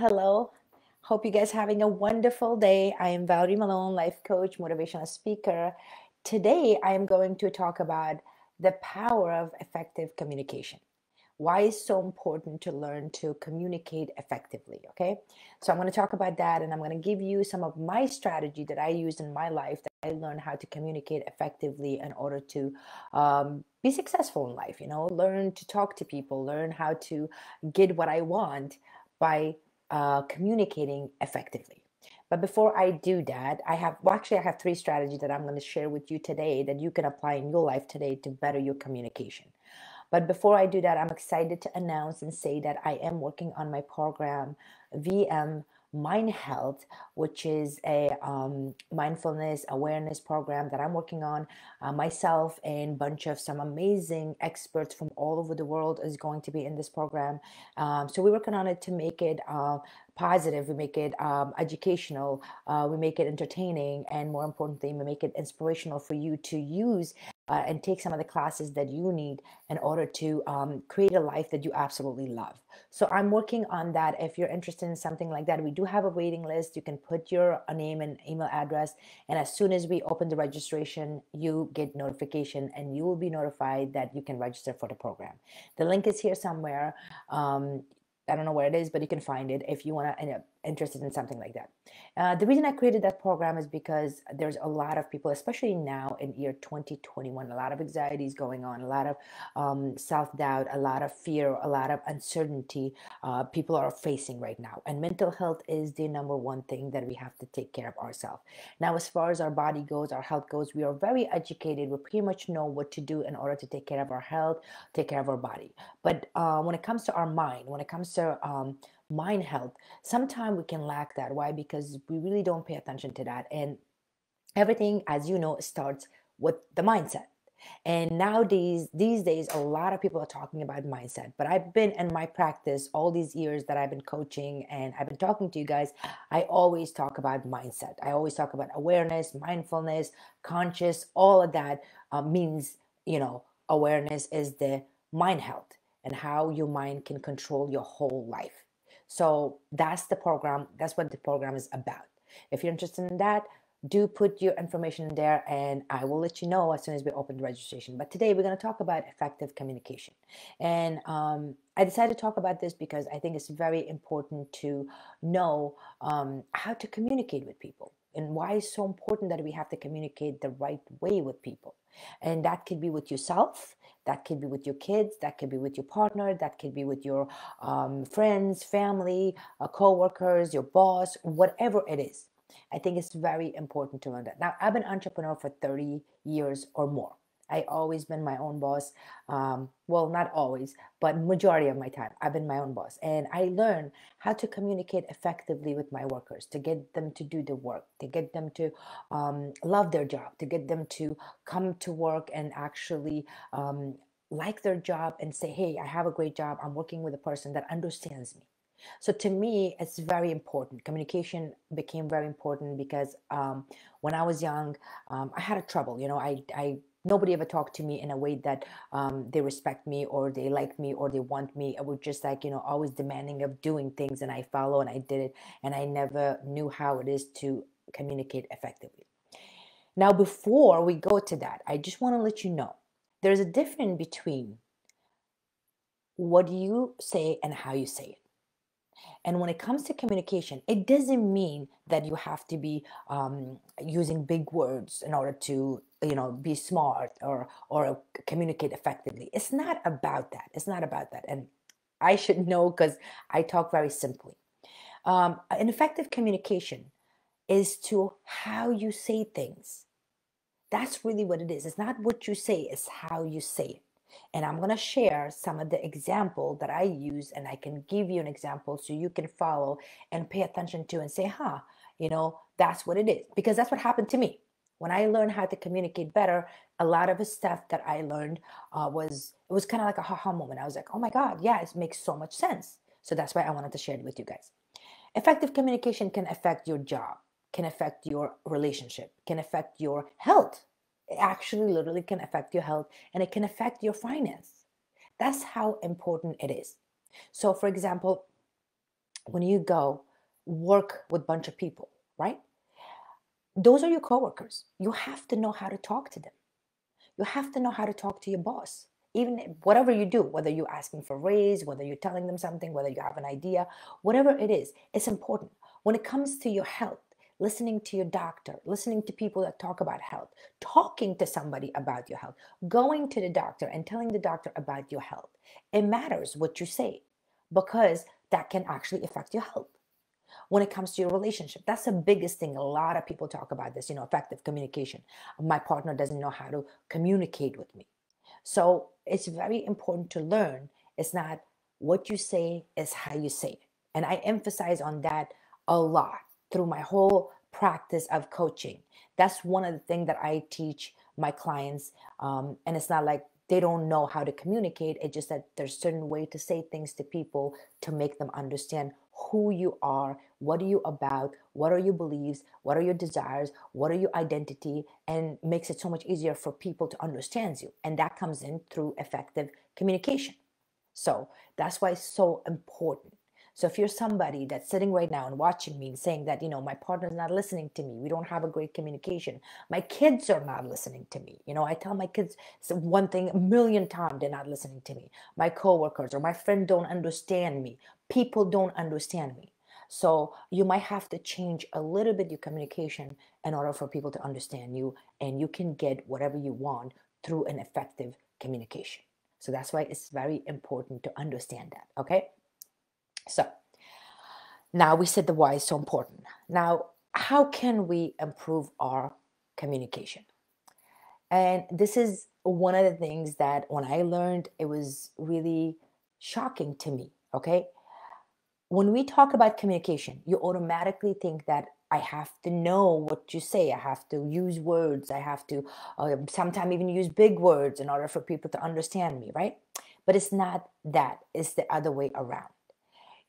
Hello. Hope you guys having a wonderful day. I am Valery Malone, life coach, motivational speaker. Today, I am going to talk about the power of effective communication. Why it's so important to learn to communicate effectively, okay? So I'm going to talk about that, and I'm going to give you some of my strategy that I used in my life that I learned how to communicate effectively in order to be successful in life, learn to talk to people, learn how to get what I want by communicating effectively. But before I do that, I have three strategies that I'm going to share with you today that you can apply in your life today to better your communication. But before I do that, I'm excited to announce and say that I am working on my program, VM Mind Health, which is a mindfulness awareness program that I'm working on. Myself and a bunch of some amazing experts from all over the world is going to be in this program. So we're working on it to make it positive, we make it educational, we make it entertaining, and more importantly, we make it inspirational for you to use and take some of the classes that you need in order to create a life that you absolutely love. So I'm working on that. If you're interested in something like that, we do have a waiting list. You can put your name and email address, and as soon as we open the registration, you get notification and you will be notified that you can register for the program. The link is here somewhere. I don't know where it is, but you can find it if you want to interested in something like that. The reason I created that program is because there's a lot of people, especially now in year 2021, a lot of anxieties going on, a lot of self-doubt, a lot of fear, a lot of uncertainty people are facing right now. And mental health is the number one thing that we have to take care of ourselves. Now, as far as our body goes, our health goes, we are very educated. We pretty much know what to do in order to take care of our health, take care of our body. But when it comes to our mind, when it comes to mind health, sometimes we can lack that. Why? Because we really don't pay attention to that. And everything, as you know, starts with the mindset. And nowadays, these days, a lot of people are talking about mindset. But I've been in my practice all these years that I've been coaching and I've been talking to you guys. I always talk about mindset. I always talk about awareness, mindfulness, conscious, all of that means, awareness is the mind health and how your mind can control your whole life. So that's the program. That's what the program is about. If you're interested in that, do put your information in there and I will let you know as soon as we open the registration. But today we're going to talk about effective communication. And I decided to talk about this because I think it's very important to know how to communicate with people and why it's so important that we have to communicate the right way with people. And that could be with yourself, that could be with your kids, that could be with your partner, that could be with your friends, family, co-workers, your boss, whatever it is. I think it's very important to learn that. Now, I've been an entrepreneur for 30 years or more. I always been my own boss. Well, not always, but majority of my time, I've been my own boss. And I learned how to communicate effectively with my workers, to get them to do the work, to get them to love their job, to get them to come to work and actually like their job and say, hey, I have a great job. I'm working with a person that understands me. So to me, it's very important. Communication became very important because when I was young, I had a trouble. Nobody ever talked to me in a way that they respect me or they like me or they want me. I was just like, always demanding of doing things, and I follow and I did it, and I never knew how it is to communicate effectively. Now, before we go to that, I just want to let you know there's a difference between what you say and how you say it. And when it comes to communication, it doesn't mean that you have to be using big words in order to, be smart or communicate effectively. It's not about that. It's not about that. And I should know because I talk very simply. An effective communication is to how you say things. That's really what it is. It's not what you say, it's how you say it. And I'm going to share some of the example that I use, and I can give you an example so you can follow and pay attention to and say, that's what it is. Because that's what happened to me. When I learned how to communicate better, a lot of the stuff that I learned it was kind of like a ha-ha moment. I was like, oh my God, yeah, it makes so much sense. So that's why I wanted to share it with you guys. Effective communication can affect your job, can affect your relationship, can affect your health. It actually literally can affect your health, and it can affect your finance. That's how important it is. So for example, when you go work with a bunch of people, right? Those are your coworkers. You have to know how to talk to them. You have to know how to talk to your boss. Even whatever you do, whether you're asking for a raise, whether you're telling them something, whether you have an idea, whatever it is, it's important. When it comes to your health, listening to your doctor, listening to people that talk about health, talking to somebody about your health, going to the doctor and telling the doctor about your health. It matters what you say because that can actually affect your health. When it comes to your relationship, that's the biggest thing. A lot of people talk about this, effective communication. My partner doesn't know how to communicate with me. So it's very important to learn. It's not what you say, it's how you say it. And I emphasize on that a lot through my whole practice of coaching. That's one of the things that I teach my clients. And it's not like they don't know how to communicate. It's just that there's certain way to say things to people to make them understand who you are, what are you about, what are your beliefs, what are your desires, what are your identity, and makes it so much easier for people to understand you. And that comes in through effective communication. So that's why it's so important. So if you're somebody that's sitting right now and watching me and saying that, my partner's not listening to me, we don't have a great communication, my kids are not listening to me. I tell my kids one thing a million times, they're not listening to me. My coworkers or my friend don't understand me. People don't understand me. So you might have to change a little bit your communication in order for people to understand you, and you can get whatever you want through an effective communication. So that's why it's very important to understand that, okay? So now we said the why is so important. Now, how can we improve our communication? And this is one of the things that when I learned, it was really shocking to me, okay? When we talk about communication, you automatically think that I have to know what you say. I have to use words. I have to sometimes even use big words in order for people to understand me, right? But it's not that. It's the other way around.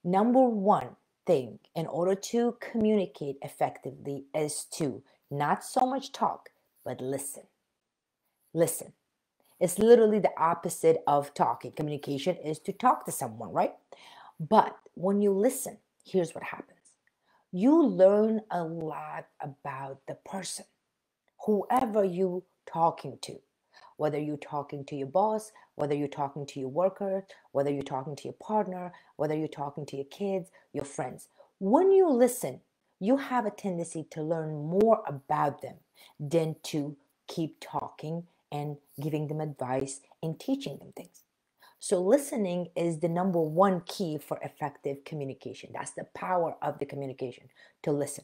Number one thing in order to communicate effectively is to not so much talk, but listen. Listen. It's literally the opposite of talking. Communication is to talk to someone, right? But when you listen, here's what happens. You learn a lot about the person, whoever you talking to, whether you're talking to your boss, whether you're talking to your worker, whether you're talking to your partner, whether you're talking to your kids, your friends. When you listen, you have a tendency to learn more about them than to keep talking and giving them advice and teaching them things. So listening is the number one key for effective communication. That's the power of the communication, to listen.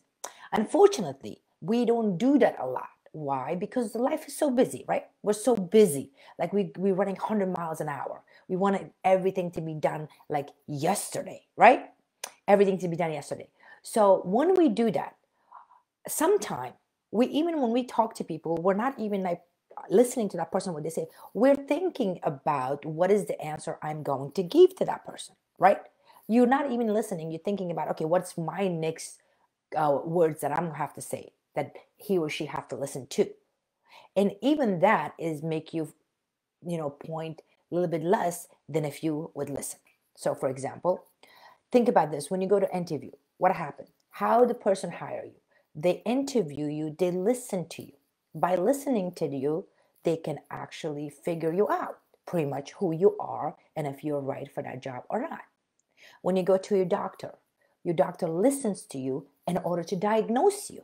Unfortunately, we don't do that a lot. Why? Because the life is so busy, right? We're so busy. Like we're running 100 miles an hour. We want everything to be done like yesterday, right? Everything to be done yesterday. So when we do that, sometimes even when we talk to people, we're not even like listening to that person what they say. We're thinking about what is the answer I'm going to give to that person, right? You're not even listening. You're thinking about, okay, what's my next words that I'm gonna have to say that he or she have to listen to. And even that is make you, point a little bit less than if you would listen. So for example, think about this. When you go to interview, what happened? How the person hire you? They interview you, they listen to you. By listening to you, they can actually figure you out, pretty much who you are and if you're right for that job or not. When you go to your doctor listens to you in order to diagnose you.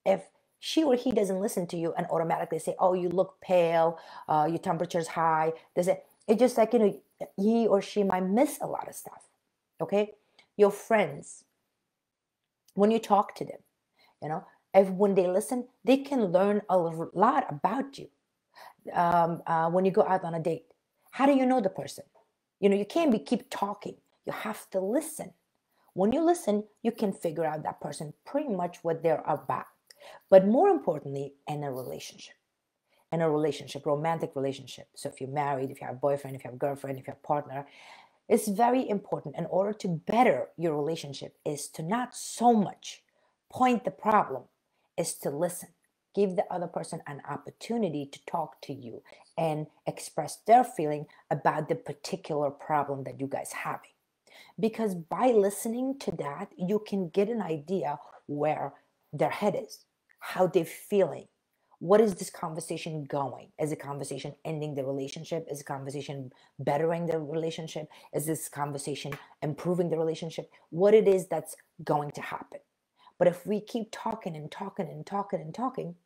If she or he doesn't listen to you and automatically say, oh, you look pale, your temperature's high, it's just like, he or she might miss a lot of stuff. Okay? Your friends, when you talk to them, if when they listen, they can learn a lot about you. When you go out on a date, how do you know the person? You can't keep talking. You have to listen. When you listen, you can figure out that person pretty much what they're about. But more importantly, in a relationship, romantic relationship. So if you're married, if you have a boyfriend, if you have a girlfriend, if you have a partner, it's very important in order to better your relationship is to not so much point the problem, is to listen. Give the other person an opportunity to talk to you and express their feeling about the particular problem that you guys having. Because by listening to that, you can get an idea where their head is, how they're feeling. What is this conversation going? Is the conversation ending the relationship? Is the conversation bettering the relationship? Is this conversation improving the relationship? What it is that's going to happen. But if we keep talking and talking and talking and talking,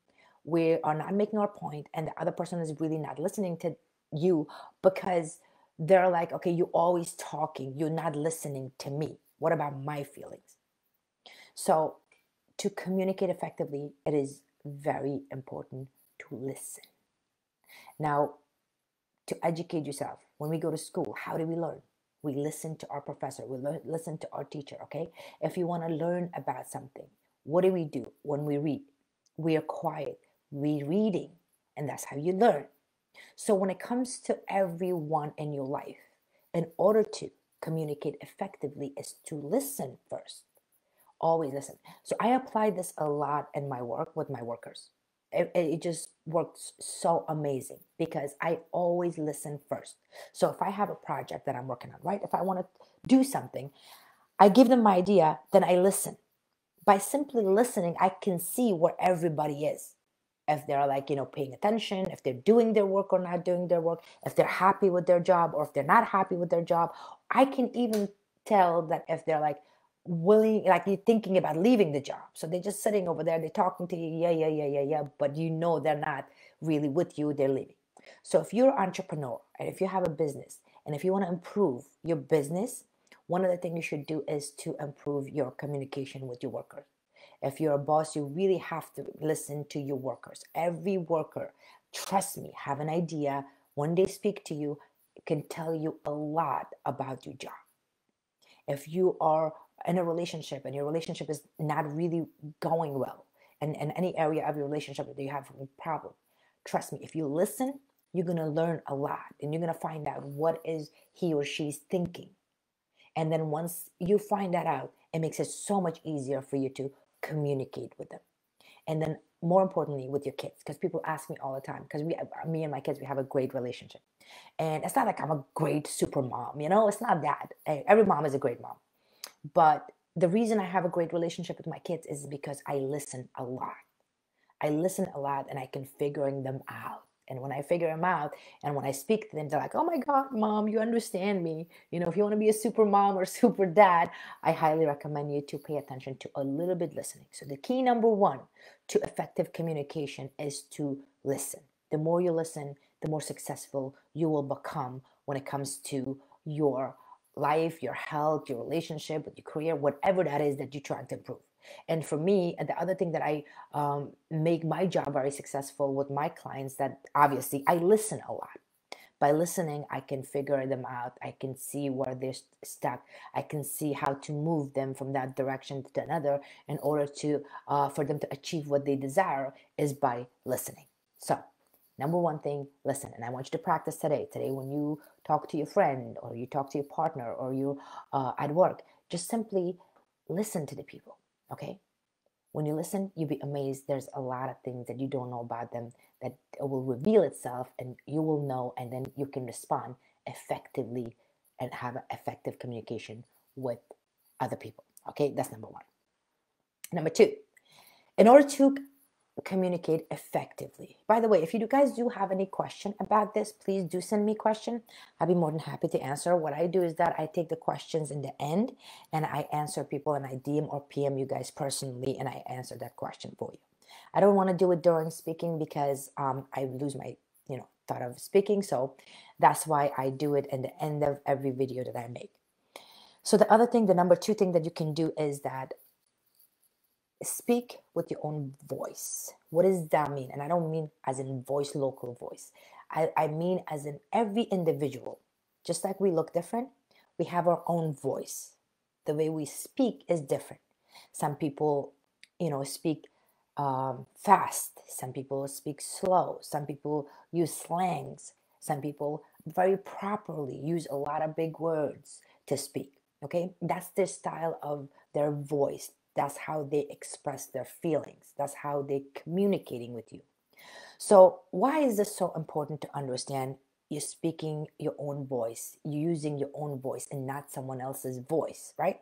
we are not making our point, and the other person is really not listening to you because they're like, okay, you're always talking, you're not listening to me. What about my feelings? So, to communicate effectively, it is very important to listen. Now, to educate yourself, when we go to school, how do we learn? We listen to our professor, we listen to our teacher, okay? If you want to learn about something, what do? When we read? We are quiet, we reading, and that's how you learn. So when it comes to everyone in your life, in order to communicate effectively is to listen first. Always listen. So I apply this a lot in my work with my workers. It just works so amazing because I always listen first. So if I have a project that I'm working on, right? If I want to do something, I give them my idea, then I listen. By simply listening, I can see where everybody is. If they're like, paying attention, if they're doing their work or not doing their work, if they're happy with their job or if they're not happy with their job. I can even tell that if they're like willing, like you're thinking about leaving the job. So they're just sitting over there, they're talking to you, yeah, yeah, yeah, yeah, yeah, but they're not really with you, they're leaving. So if you're an entrepreneur and if you have a business and if you want to improve your business, one of the things you should do is to improve your communication with your workers. If you're a boss, you really have to listen to your workers. Every worker, trust me, have an idea. When they speak to you, it can tell you a lot about your job. If you are in a relationship and your relationship is not really going well, and in any area of your relationship that you have a problem, trust me, if you listen, you're going to learn a lot and you're going to find out what is he or she's thinking. And then once you find that out, it makes it so much easier for you to communicate with them. And then more importantly, with your kids, because people ask me all the time, because me and my kids, we have a great relationship. And it's not like I'm a great super mom, it's not that. Every mom is a great mom. But the reason I have a great relationship with my kids is because I listen a lot. I listen a lot and I can figuring them out. And when I figure them out and when I speak to them, they're like, oh my God, mom, you understand me. If you want to be a super mom or super dad, I highly recommend you to pay attention to a little bit listening. So the key number one to effective communication is to listen. The more you listen, the more successful you will become when it comes to your life, your health, your relationship, with your career, whatever that is that you're trying to improve. And for me, the other thing that I make my job very successful with my clients, that obviously I listen a lot. By listening, I can figure them out. I can see where they're stuck. I can see how to move them from that direction to another in order to for them to achieve what they desire is by listening. So, number one thing, listen. And I want you to practice today. Today, when you talk to your friend or you talk to your partner or you at work, just simply listen to the people. Okay? When you listen, you'll be amazed. There's a lot of things that you don't know about them that will reveal itself and you will know, and then you can respond effectively and have effective communication with other people. Okay, that's number one. Number two, in order to communicate effectively. By the way, if you guys do have any question about this, please do send me a question. I'll be more than happy to answer. What I do is that I take the questions in the end and I answer people and I DM or PM you guys personally and I answer that question for you. I don't want to do it during speaking because I lose my thought of speaking. So that's why I do it in the end of every video that I make. So the other thing, the number two thing that you can do is that speak with your own voice. What does that mean? And I don't mean as in voice, local voice. I mean as in every individual. Just like we look different, we have our own voice. The way we speak is different. Some people, speak fast. Some people speak slow. Some people use slangs. Some people very properly use a lot of big words to speak. Okay, that's their style of their voice. That's how they express their feelings. That's how they're communicating with you. So why is this so important to understand you're speaking your own voice, you're using your own voice and not someone else's voice, right?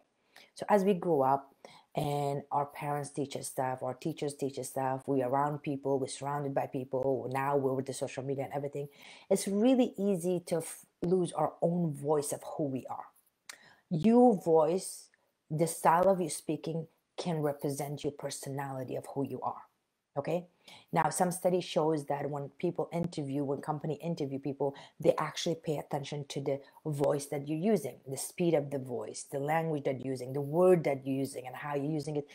So as we grow up and our parents teach us stuff, our teachers teach us stuff, we're around people, we're surrounded by people, now we're with the social media and everything, it's really easy to lose our own voice of who we are. Your voice, the style of you speaking, can represent your personality of who you are. Okay. Now, some study shows that when company interview people, they actually pay attention to the voice that you're using, the speed of the voice, the language that you're using, the word that you're using, and how you're using it.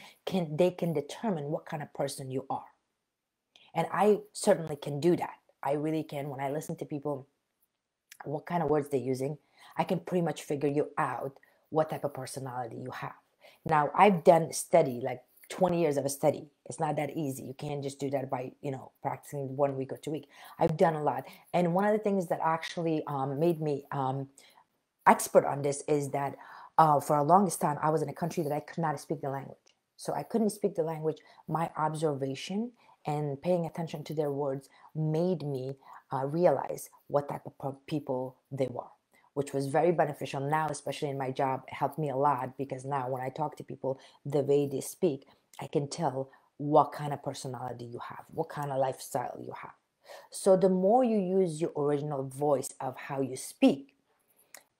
They can determine what kind of person you are. And I certainly can do that. I really can. When I listen to people, what kind of words they're using, I can pretty much figure you out what type of personality you have. Now, I've done study, like 20 years of a study. It's not that easy. You can't just do that by, practicing 1 week or 2 week. I've done a lot. And one of the things that actually made me expert on this is that for a longest time, I was in a country that I could not speak the language. So I couldn't speak the language. My observation and paying attention to their words made me realize what type of people they were, which was very beneficial now, especially in my job. It helped me a lot because now when I talk to people, the way they speak, I can tell what kind of personality you have, what kind of lifestyle you have. So the more you use your original voice of how you speak,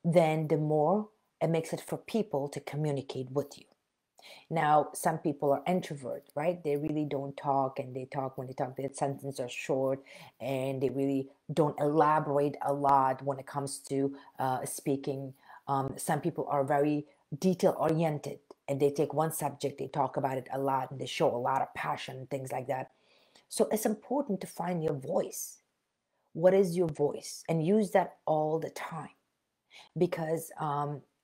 then the more it makes it for people to communicate with you. Now, some people are introverts, right? They really don't talk, and when they talk, their sentences are short, and they really don't elaborate a lot when it comes to speaking. Some people are very detail oriented, and they take one subject, they talk about it a lot, and they show a lot of passion and things like that. So it's important to find your voice. What is your voice? And use that all the time, because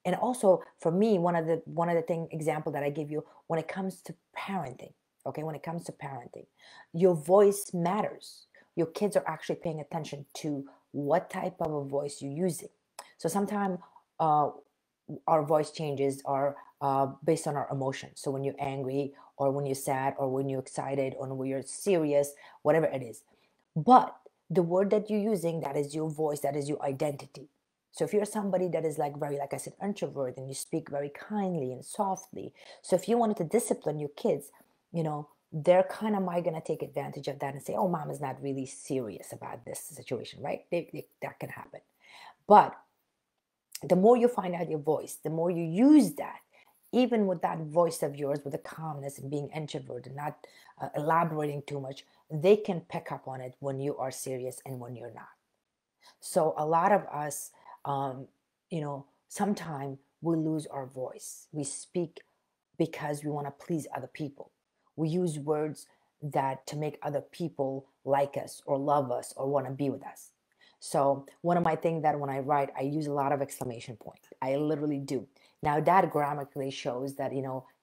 and also for me, one of the thing example that I give you when it comes to parenting. Okay, when it comes to parenting, your voice matters. Your kids are actually paying attention to what type of a voice you're using. So sometimes uh, our voice changes are based on our emotions. So when you're angry, or when you're sad, or when you're excited, or when you're serious, whatever it is. But the word that you're using, that is your voice, that is your identity. So if you're somebody that is like very, like I said, introvert, and you speak very kindly and softly, so if you wanted to discipline your kids, they're kind of might gonna take advantage of that and say, "Oh, mom is not really serious about this situation," right? That can happen. But the more you find out your voice, the more you use that, even with that voice of yours, with the calmness and being introvert and not elaborating too much, they can pick up on it when you are serious and when you're not. So a lot of us, sometimes we lose our voice. We speak because we want to please other people. We use words that to make other people like us or love us or want to be with us. So one of my things that when I write, I use a lot of exclamation point. I literally do. Now that grammatically shows that,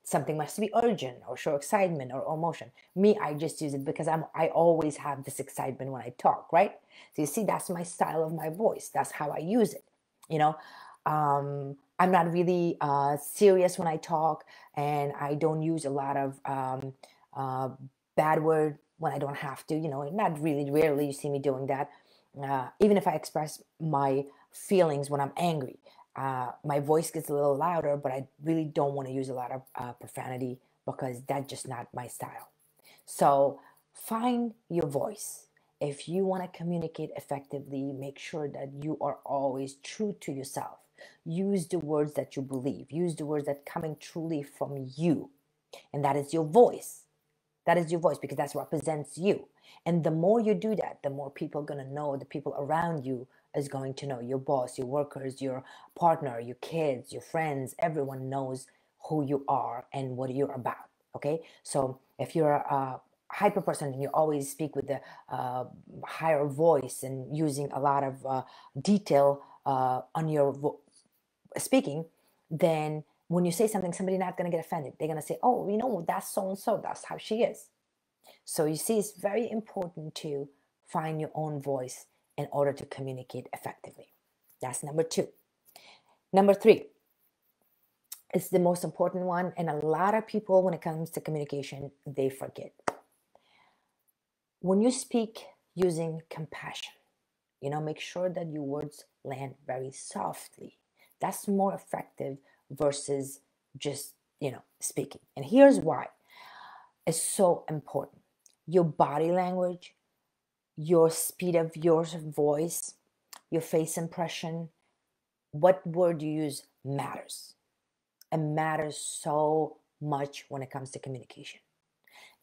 something must be urgent or show excitement or emotion. Me, I just use it because I always have this excitement when I talk, right? So you see, that's my style of my voice. That's how I use it. You know, I'm not really serious when I talk, and I don't use a lot of uh, bad word when I don't have to. Not really. Rarely you see me doing that. Even if I express my feelings when I'm angry, my voice gets a little louder, but I really don't want to use a lot of profanity because that's just not my style. So find your voice. If you want to communicate effectively, make sure that you are always true to yourself. Use the words that you believe. Use the words that coming truly from you. And that is your voice. That is your voice because that represents you. And the more you do that, the more people are going to know, the people around you is going to know, your boss, your workers, your partner, your kids, your friends, everyone knows who you are and what you're about. Okay. So if you're a hyper person and you always speak with the higher voice and using a lot of detail on your speaking, then when you say something, somebody's not going to get offended. They're going to say, "Oh, that's so and so. That's how she is." So you see, it's very important to find your own voice in order to communicate effectively. That's number 2. Number 3 is the most important one. And a lot of people, when it comes to communication, they forget. When you speak using compassion, Make sure that your words land very softly. That's more effective versus just, speaking. And here's why it's so important. Your body language, your speed of your voice, your face impression, what word you use matters. It matters so much when it comes to communication.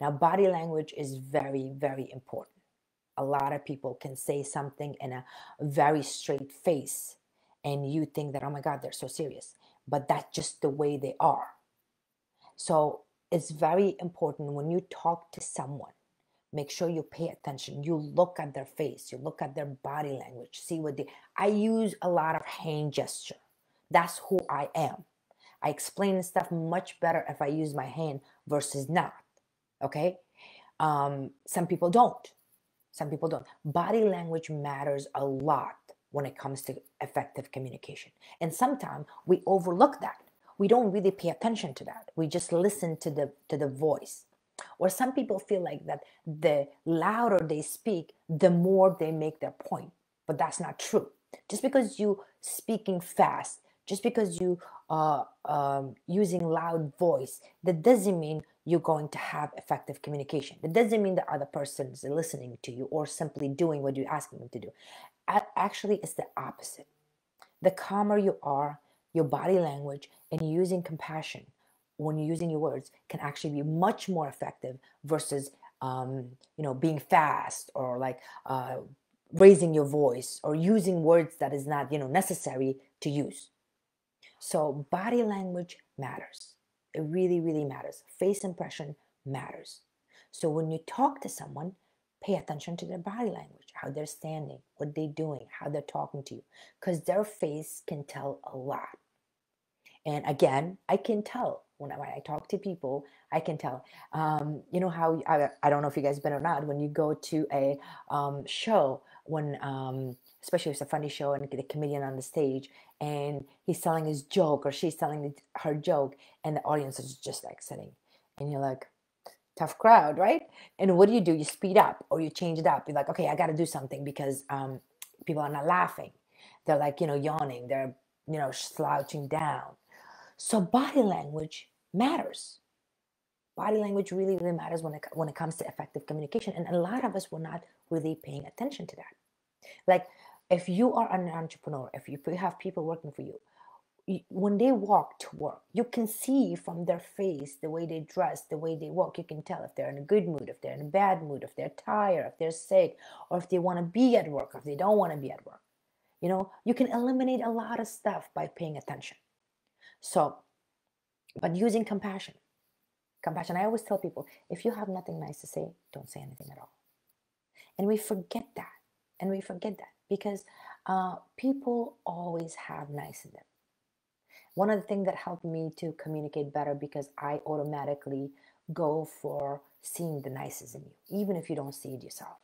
Now, body language is very, very important. A lot of people can say something in a very straight face, and you think that, oh my God, they're so serious. But that's just the way they are. So it's very important when you talk to someone, make sure you pay attention. You look at their face, you look at their body language, see what I use a lot of hand gesture. That's who I am. I explain stuff much better if I use my hand versus not. Okay? Some people don't. Some people don't. Body language matters a lot when it comes to effective communication. And sometimes we overlook that. We don't really pay attention to that. We just listen to the voice. Or some people feel like that the louder they speak, the more they make their point. But that's not true. Just because you speaking fast, just because you using loud voice, that doesn't mean you're going to have effective communication. That doesn't mean the other person is listening to you or simply doing what you're asking them to do. Actually, it's the opposite. The calmer you are, your body language, and using compassion when you're using your words can actually be much more effective versus being fast or like raising your voice or using words that is not necessary to use. So body language matters. It really, really matters. Face impression matters. So when you talk to someone, pay attention to their body language, how they're standing, what they're doing, how they're talking to you, because their face can tell a lot. And again, I can tell when I talk to people, I can tell. How I don't know if you guys been or not, when you go to a show, when especially if it's a funny show and the comedian on the stage and he's telling his joke or she's telling her joke, and the audience is just like sitting, and you're like, tough crowd, right? And what do? You speed up or you change it up. You're like, okay, I got to do something because people are not laughing. They're like, yawning. They're, slouching down. So body language matters. Body language really, really matters when it comes to effective communication. And a lot of us were not really paying attention to that. Like if you are an entrepreneur, if you have people working for you, when they walk to work, you can see from their face, the way they dress, the way they walk, you can tell if they're in a good mood, if they're in a bad mood, if they're tired, if they're sick, or if they want to be at work, or if they don't want to be at work. You can eliminate a lot of stuff by paying attention. So, but using compassion. Compassion, I always tell people, if you have nothing nice to say, don't say anything at all. And we forget that. And we forget that because people always have nice in them. One of the things that helped me to communicate better, because I automatically go for seeing the nicest in you, even if you don't see it yourself.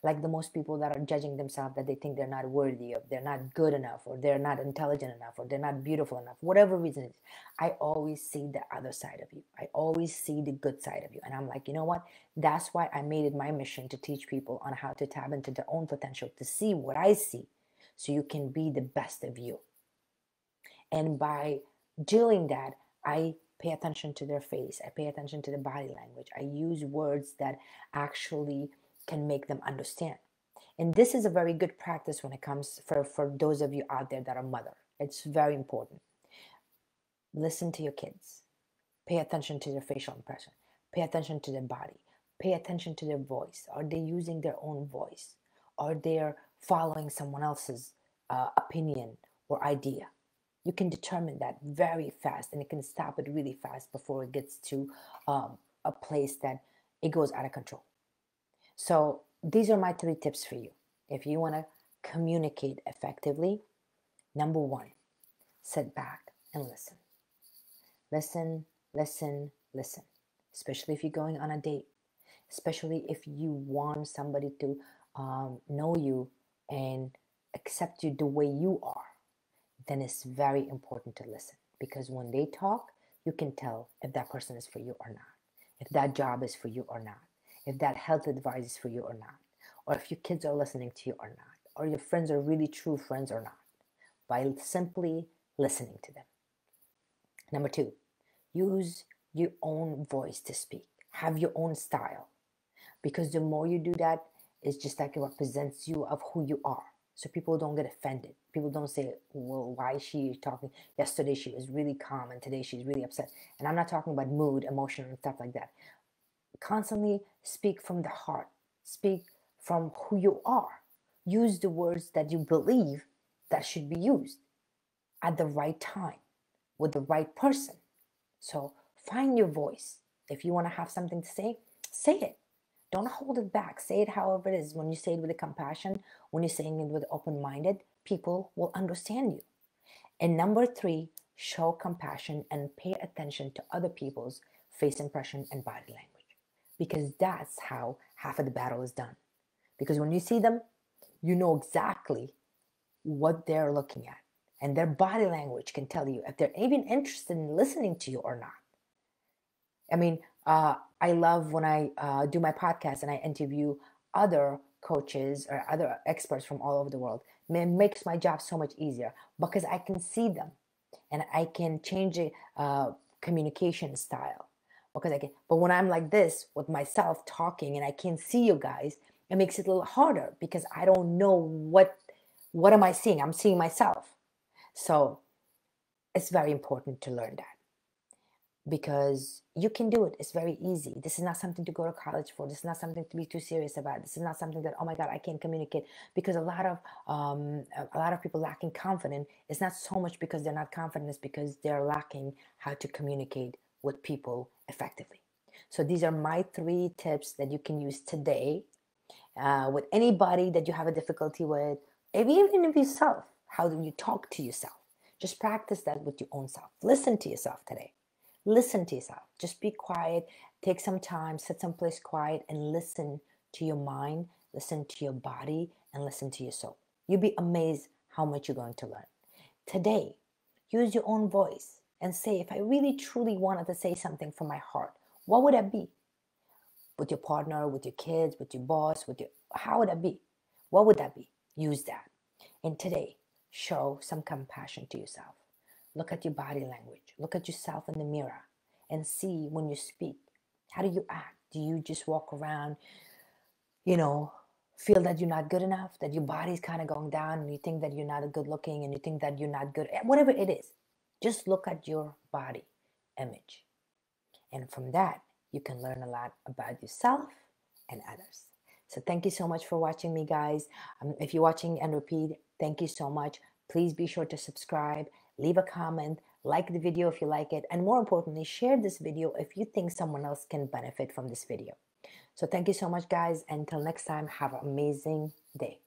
Like the most people that are judging themselves, that they think they're not worthy of, they're not good enough, or they're not intelligent enough, or they're not beautiful enough, whatever reason it is, I always see the other side of you. I always see the good side of you. And I'm like, you know what? That's why I made it my mission to teach people on how to tap into their own potential, to see what I see, so you can be the best of you. And by doing that, I pay attention to their face. I pay attention to the body language. I use words that actually can make them understand. And this is a very good practice when it comes for those of you out there that are mother. It's very important. Listen to your kids. Pay attention to their facial impression. Pay attention to their body. Pay attention to their voice. Are they using their own voice? Are they following someone else's opinion or idea? You can determine that very fast, and it can stop it really fast before it gets to a place that it goes out of control. So these are my 3 tips for you. If you want to communicate effectively, number 1, sit back and listen. Listen, listen, listen. Especially if you're going on a date. Especially if you want somebody to know you and accept you the way you are. Then it's very important to listen, because when they talk, you can tell if that person is for you or not, if that job is for you or not, if that health advice is for you or not, or if your kids are listening to you or not, or your friends are really true friends or not, by simply listening to them. Number two, use your own voice to speak. Have your own style. Because the more you do that, it's just like it represents you of who you are. So people don't get offended. People don't say, well, why is she talking? Yesterday she was really calm and today she's really upset. And I'm not talking about mood, emotion, and stuff like that. Constantly speak from the heart. Speak from who you are. Use the words that you believe that should be used at the right time with the right person. So find your voice. If you want to have something to say it. Don't hold it back. Say it however it is. When you say it with a compassion, when you're saying it with open-minded, people will understand you. And number three, show compassion and pay attention to other people's face impression and body language. Because that's how half of the battle is done. Because when you see them, you know exactly what they're looking at. And their body language can tell you if they're even interested in listening to you or not. I mean, I love when I do my podcast and I interview other coaches or other experts from all over the world. It makes my job so much easier because I can see them and I can change the communication style. Because I can, but when I'm like this with myself talking and I can't see you guys, it makes it a little harder because I don't know what am I seeing? I'm seeing myself. So it's very important to learn that because you can do it. It's very easy. This is not something to go to college for. This is not something to be too serious about. This is not something that, oh my God, I can't communicate. Because a lot of people lacking confidence. It's not so much because they're not confident. It's because they're lacking how to communicate with people effectively. So these are my 3 tips that you can use today with anybody that you have a difficulty with, even if yourself. How do you talk to yourself? Just practice that with your own self. Listen to yourself today. Listen to yourself. Just be quiet. Take some time, sit someplace quiet and listen to your mind, listen to your body, and listen to your soul. You'll be amazed how much you're going to learn. Today, use your own voice and say, if I really truly wanted to say something from my heart, what would that be? With your partner, with your kids, with your boss, how would that be? What would that be? Use that. And today, show some compassion to yourself. Look at your body language. Look at yourself in the mirror and see when you speak. How do you act? Do you just walk around, feel that you're not good enough, that your body's kind of going down and you think that you're not good looking and you think that you're not good, whatever it is. Just look at your body image. And from that, you can learn a lot about yourself and others. So thank you so much for watching me, guys. If you're watching and repeat, thank you so much. Please be sure to subscribe, leave a comment, like the video if you like it, and more importantly, share this video if you think someone else can benefit from this video. So thank you so much, guys. Until next time, have an amazing day.